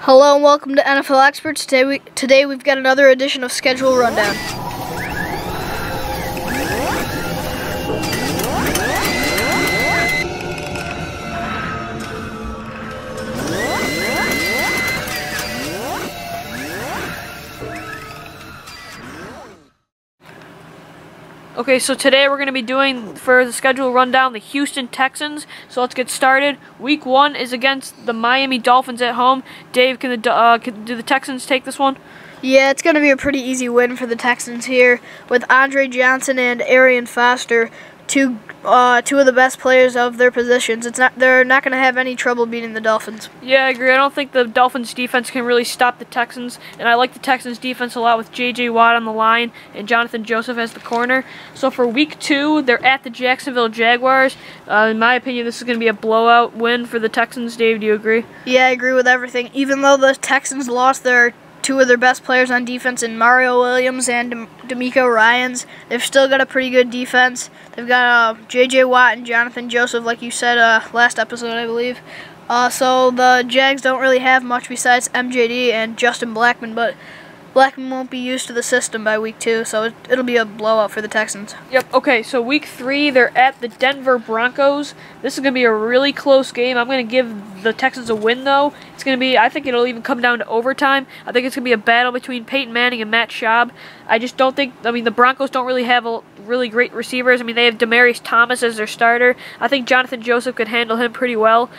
Hello and welcome to NFL Experts. Today we've got another edition of Schedule Rundown. Okay, so today we're going to be doing, for the schedule rundown, the Houston Texans. So let's get started. Week 1 is against the Miami Dolphins at home. Dave, do the Texans take this one? Yeah, it's going to be a pretty easy win for the Texans here with Andre Johnson and Arian Foster, two of the best players of their positions. They're not going to have any trouble beating the Dolphins. Yeah, I agree. I don't think the Dolphins defense can really stop the Texans, and I like the Texans defense a lot with J.J. Watt on the line and Jonathan Joseph as the corner. So for Week 2, they're at the Jacksonville Jaguars. In my opinion, this is going to be a blowout win for the Texans. Dave, do you agree? Yeah, I agree with everything. Even though the Texans lost two of their best players on defense in Mario Williams and D'Amico Ryans, they've still got a pretty good defense. They've got J.J. Watt and Jonathan Joseph, like you said last episode, I believe. So the Jags don't really have much besides MJD and Justin Blackmon, but Blackmon won't be used to the system by Week 2, so it'll be a blowout for the Texans. Yep, okay, so Week 3, they're at the Denver Broncos. This is going to be a really close game. I'm going to give the Texans a win, though. It's going to be, I think it'll even come down to overtime. I think it's going to be a battle between Peyton Manning and Matt Schaub. I just don't think, the Broncos don't really have really great receivers. They have Demaryius Thomas as their starter. I think Jonathan Joseph could handle him pretty well.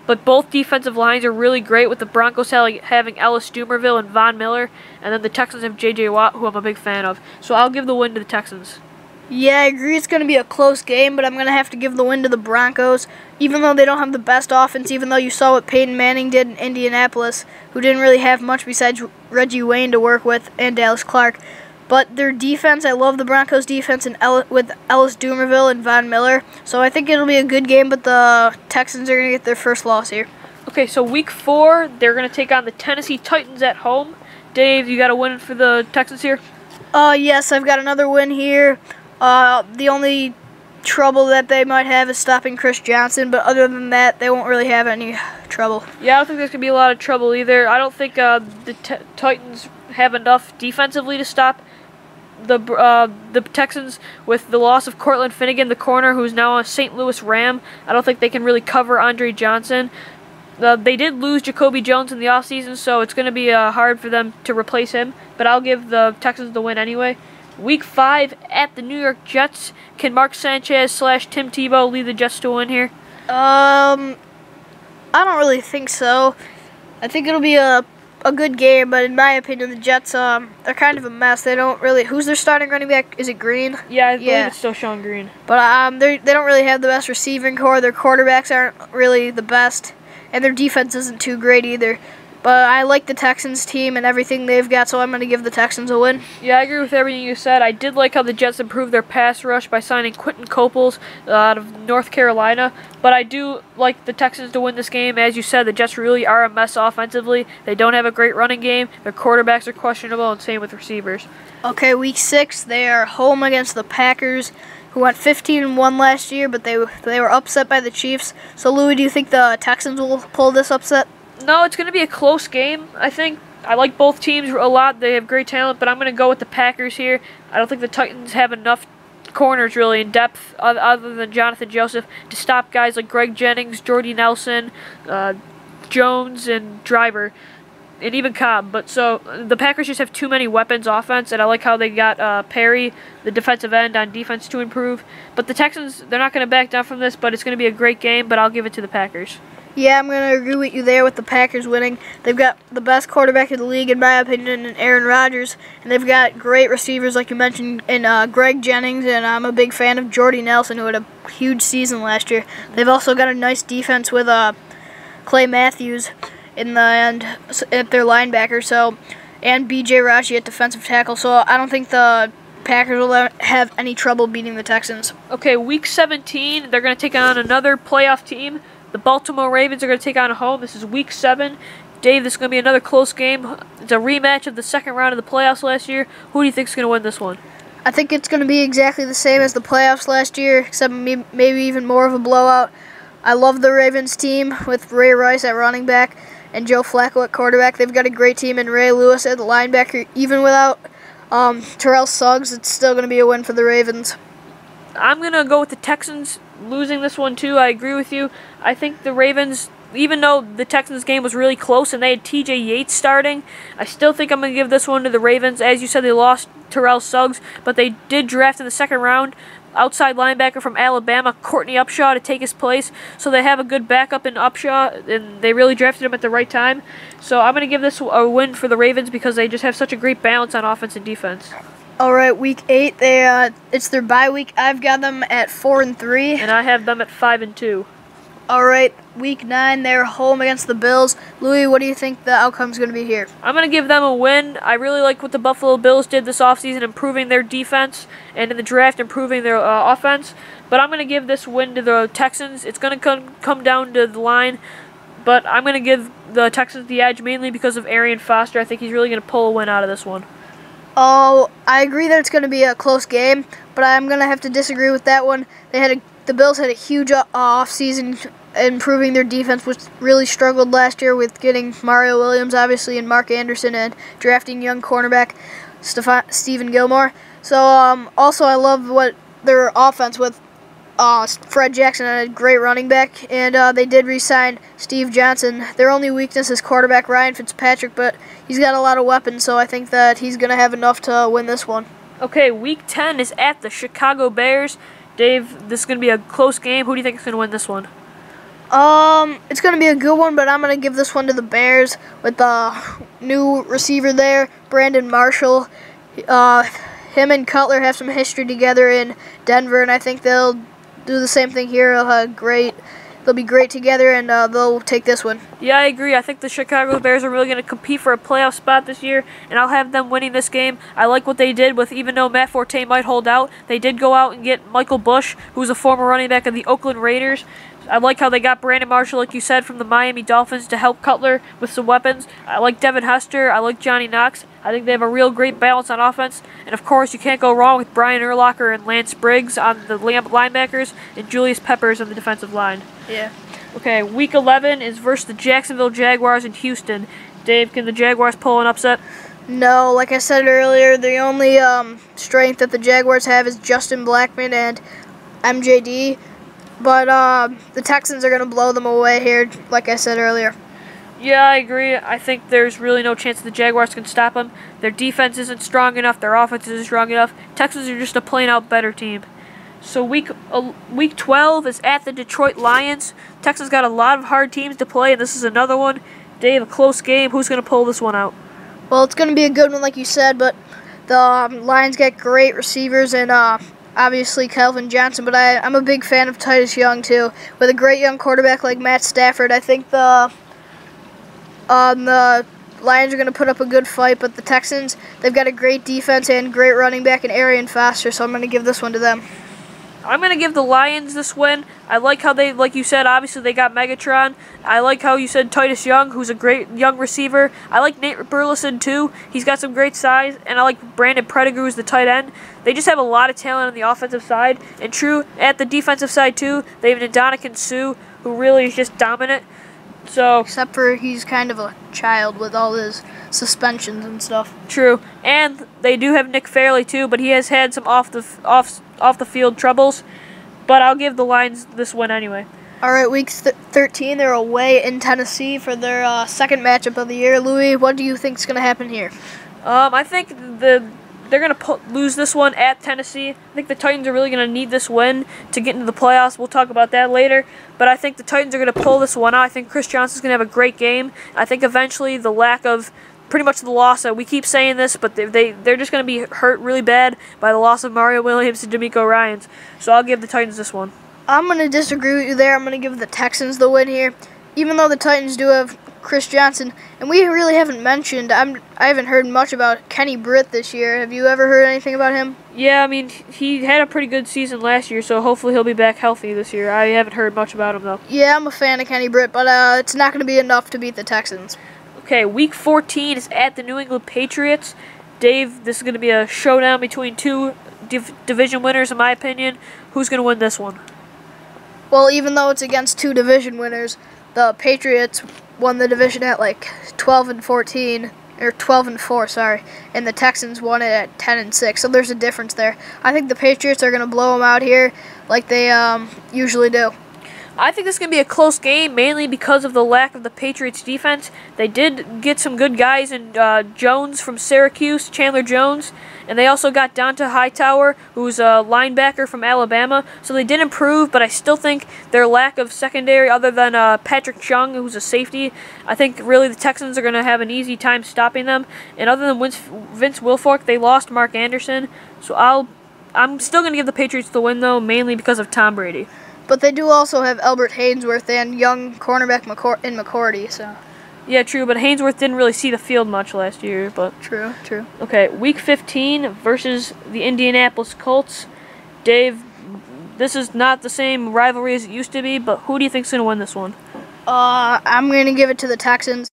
But both defensive lines are really great, with the Broncos having Ellis Dumervil and Von Miller, and then the Texans have J.J. Watt, who I'm a big fan of. So I'll give the win to the Texans. Yeah, I agree it's going to be a close game, but I'm going to have to give the win to the Broncos, even though they don't have the best offense, even though you saw what Peyton Manning did in Indianapolis, who didn't really have much besides Reggie Wayne to work with and Dallas Clark. But their defense, I love the Broncos' defense with Ellis Dumervil and Von Miller. So I think it'll be a good game, but the Texans are going to get their first loss here. Okay, so Week 4, they're going to take on the Tennessee Titans at home. Dave, you got a win for the Texans here? Yes, I've got another win here. The only trouble that they might have is stopping Chris Johnson, but other than that, they won't really have any trouble. Yeah, I don't think there's going to be a lot of trouble either. I don't think the Titans have enough defensively to stop the Texans. With the loss of Cortland Finnegan, the corner, who's now a St. Louis Ram. I don't think they can really cover Andre Johnson. They did lose Jacoby Jones in the offseason, so it's going to be hard for them to replace him. But I'll give the Texans the win anyway. Week 5 at the New York Jets. Can Mark Sanchez / Tim Tebow lead the Jets to win here? I don't really think so. I think it'll be a good game, but in my opinion, the Jets are kind of a mess. They don't really. Who's their starting running back? Is it Green? Yeah, I believe it's still Sean Green. But they don't really have the best receiving core. Their quarterbacks aren't really the best, and their defense isn't too great either. But I like the Texans team and everything they've got, so I'm going to give the Texans a win. Yeah, I agree with everything you said. I did like how the Jets improved their pass rush by signing Quentin Coples out of North Carolina. But I do like the Texans to win this game. As you said, the Jets really are a mess offensively. They don't have a great running game. Their quarterbacks are questionable, and same with receivers. Okay, Week 6, they are home against the Packers, who went 15-1 last year, but they were upset by the Chiefs. So, Louis, do you think the Texans will pull this upset? No, it's going to be a close game, I think. I like both teams a lot. They have great talent, but I'm going to go with the Packers here. I don't think the Titans have enough corners really in depth other than Jonathan Joseph to stop guys like Greg Jennings, Jordy Nelson, Jones, and Driver, and even Cobb. But so the Packers just have too many weapons offense, and I like how they got Perry, the defensive end, on defense to improve. But the Texans, they're not going to back down from this, but it's going to be a great game, but I'll give it to the Packers. Yeah, I'm going to agree with you there with the Packers winning. They've got the best quarterback in the league, in my opinion, in Aaron Rodgers. And they've got great receivers, like you mentioned, in Greg Jennings. And I'm a big fan of Jordy Nelson, who had a huge season last year. They've also got a nice defense with Clay Matthews in the end at their linebacker. And B.J. Raji at defensive tackle. So I don't think the Packers will have any trouble beating the Texans. Okay, Week 17, they're going to take on another playoff team. The Baltimore Ravens are going to take on home. This is Week 7. Dave, this is going to be another close game. It's a rematch of the second round of the playoffs last year. Who do you think is going to win this one? I think it's going to be exactly the same as the playoffs last year, except maybe even more of a blowout. I love the Ravens team with Ray Rice at running back, and Joe Flacco at quarterback. They've got a great team, and Ray Lewis at the linebacker. Even without Terrell Suggs, it's still going to be a win for the Ravens. I'm going to go with the Texans losing this one too. I agree with you. I think the Ravens, even though the Texans game was really close and they had TJ Yates starting, I still think I'm going to give this one to the Ravens. As you said, they lost Terrell Suggs, but they did draft in the second round outside linebacker from Alabama, Courtney Upshaw, to take his place. So they have a good backup in Upshaw, and they really drafted him at the right time. So I'm going to give this a win for the Ravens because they just have such a great balance on offense and defense. All right, week 8, it's their bye week. I've got them at 4-3. And I have them at 5-2. All right, week 9, they're home against the Bills. Louis, what do you think the outcome's going to be here? I'm going to give them a win. I really like what the Buffalo Bills did this offseason, improving their defense, and in the draft, improving their offense. But I'm going to give this win to the Texans. It's going to come down to the line, but I'm going to give the Texans the edge mainly because of Arian Foster. I think he's really going to pull a win out of this one. Oh, I agree that it's going to be a close game, but I'm going to have to disagree with that one. The Bills had a huge offseason improving their defense, which really struggled last year with getting Mario Williams, obviously, and Mark Anderson, and drafting young cornerback Stephen Gilmore. So, also, I love what their offense with Fred Jackson had a great running back, and they did re-sign Steve Johnson. Their only weakness is quarterback Ryan Fitzpatrick, but he's got a lot of weapons, so I think that he's going to have enough to win this one. Okay, week 10 is at the Chicago Bears. Dave, this is going to be a close game. Who do you think is going to win this one? It's going to be a good one, but I'm going to give this one to the Bears with the new receiver there, Brandon Marshall. Him and Cutler have some history together in Denver, and I think they'll do the same thing here. They'll be great together, and they'll take this one. Yeah, I agree. I think the Chicago Bears are really going to compete for a playoff spot this year, and I'll have them winning this game. I like what they did with, even though Matt Forte might hold out, they did go out and get Michael Bush, who's a former running back of the Oakland Raiders. I like how they got Brandon Marshall, like you said, from the Miami Dolphins to help Cutler with some weapons. I like Devin Hester. I like Johnny Knox. I think they have a real great balance on offense. And, of course, you can't go wrong with Brian Urlacher and Lance Briggs on the linebackers and Julius Peppers on the defensive line. Yeah. Okay, Week 11 is versus the Jacksonville Jaguars in Houston. Dave, can the Jaguars pull an upset? No, like I said earlier, the only strength that the Jaguars have is Justin Blackman and MJD. But the Texans are going to blow them away here, like I said earlier. Yeah, I agree. I think there's really no chance the Jaguars can stop them. Their defense isn't strong enough. Their offense isn't strong enough. Texans are just a plain-out better team. So week 12 is at the Detroit Lions. Texans got a lot of hard teams to play, and this is another one. Dave, a close game. Who's going to pull this one out? Well, it's going to be a good one, like you said, but the Lions got great receivers and obviously Calvin Johnson, but I'm a big fan of Titus Young, too. With a great young quarterback like Matt Stafford, I think the Lions are going to put up a good fight, but the Texans, they've got a great defense and great running back in Arian Foster, so I'm going to give this one to them. I'm going to give the Lions this win. I like how they, like you said, obviously they got Megatron. I like how you said Titus Young, who's a great young receiver. I like Nate Burleson, too. He's got some great size. And I like Brandon Pettigrew as the tight end. They just have a lot of talent on the offensive side. And true, at the defensive side, too, they have Ndamukong Suh, who really is just dominant. So, except for he's kind of a child with all his suspensions and stuff. True. And they do have Nick Fairley, too, but he has had some off the field troubles. But I'll give the Lions this win anyway. All right, week 13, they're away in Tennessee for their second matchup of the year. Louis, what do you think is going to happen here? I think they're going to lose this one at Tennessee. I think the Titans are really going to need this win to get into the playoffs. We'll talk about that later. But I think the Titans are going to pull this one out. I think Chris Johnson's going to have a great game. I think eventually the lack of pretty much the loss, we keep saying this, but they're just going to be hurt really bad by the loss of Mario Williams and DeMeco Ryans. So I'll give the Titans this one. I'm going to disagree with you there. I'm going to give the Texans the win here. Even though the Titans do have Chris Johnson, and we really haven't mentioned, I haven't heard much about Kenny Britt this year. Have you ever heard anything about him? Yeah, I mean, he had a pretty good season last year, so hopefully he'll be back healthy this year. I haven't heard much about him, though. Yeah, I'm a fan of Kenny Britt, but it's not going to be enough to beat the Texans. Okay, Week 14 is at the New England Patriots. Dave, this is going to be a showdown between two division winners, in my opinion. Who's going to win this one? Well, even though it's against two division winners, the Patriots won the division at like 12-14. Or 12-4, sorry, and the Texans won it at 10-6. So there's a difference there. I think the Patriots are going to blow them out here, like they usually do. I think this is going to be a close game, mainly because of the lack of the Patriots' defense. They did get some good guys in Jones from Syracuse, Chandler Jones, and they also got Donta Hightower, who's a linebacker from Alabama. So they did improve, but I still think their lack of secondary, other than Patrick Chung, who's a safety, I think really the Texans are going to have an easy time stopping them. And other than Vince Wilfork, they lost Mark Anderson. So I'm still going to give the Patriots the win, though, mainly because of Tom Brady. But they do also have Albert Haynesworth and young cornerback in McCourty. So. Yeah, true, but Haynesworth didn't really see the field much last year. But True. Okay, Week 15 versus the Indianapolis Colts. Dave, this is not the same rivalry as it used to be, but who do you think's going to win this one? I'm going to give it to the Texans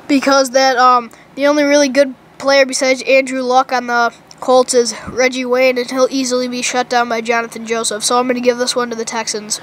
because the only really good player besides Andrew Luck on the Colts is Reggie Wayne, and he'll easily be shut down by Jonathan Joseph. So I'm going to give this one to the Texans.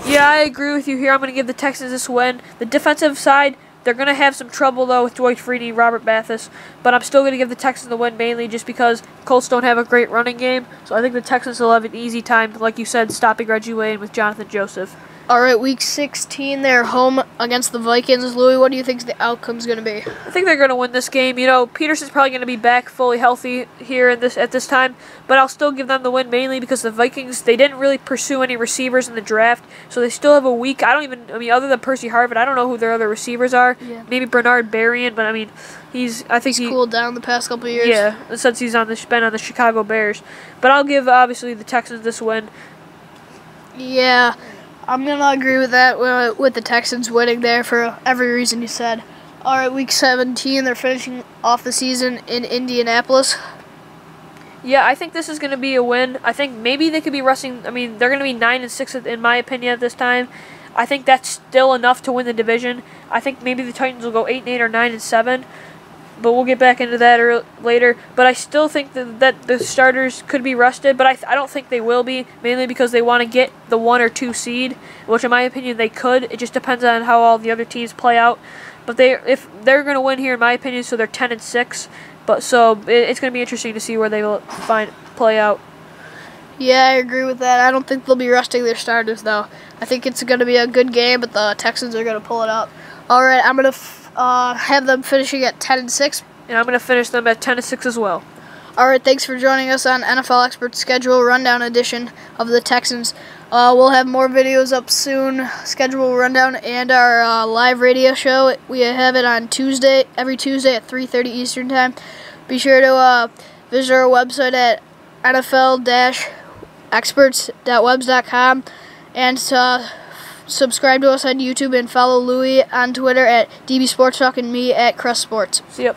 Yeah, I agree with you here. I'm going to give the Texans this win. The defensive side, they're going to have some trouble, though, with Dwight Freeney, Robert Mathis. But I'm still going to give the Texans the win, mainly just because Colts don't have a great running game. So I think the Texans will have an easy time, like you said, stopping Reggie Wayne with Jonathan Joseph. All right, Week 16, they're home against the Vikings. Louis, what do you think the outcome's going to be? I think they're going to win this game. You know, Peterson's probably going to be back fully healthy here at this time, but I'll still give them the win mainly because the Vikings, they didn't really pursue any receivers in the draft, so they still have a week. Other than Percy Harvin, I don't know who their other receivers are. Yeah. Maybe Bernard Berrien, but I think he's cooled down the past couple of years. Yeah, since he's been on the Chicago Bears. But I'll give obviously the Texans this win. Yeah. I'm going to agree with that, with the Texans winning there for every reason you said. All right, Week 17, they're finishing off the season in Indianapolis. Yeah, I think this is going to be a win. I think maybe they could be rushing. They're going to be 9-6 in my opinion at this time. I think that's still enough to win the division. I think maybe the Titans will go 8-8 or 9-7. But we'll get back into that later. But I still think that the starters could be rested, but I don't think they will be, mainly because they want to get the 1 or 2 seed, which in my opinion they could. It just depends on how all the other teams play out. But if they're going to win here, in my opinion, so they're 10-6. But so it's going to be interesting to see where they will play out. Yeah, I agree with that. I don't think they'll be resting their starters, though. I think it's going to be a good game, but the Texans are going to pull it out. All right, I'm going to have them finishing at 10-6. And I'm going to finish them at 10-6 as well. All right, thanks for joining us on NFL Experts Schedule Rundown edition of the Texans. We'll have more videos up soon, schedule rundown, and our live radio show. We have it on every Tuesday at 3:30 Eastern Time. Be sure to visit our website at nfl-experts.webs.com and subscribe to us on YouTube and follow Louis on Twitter at DB Sports Talk and me at Crest Sports. See ya.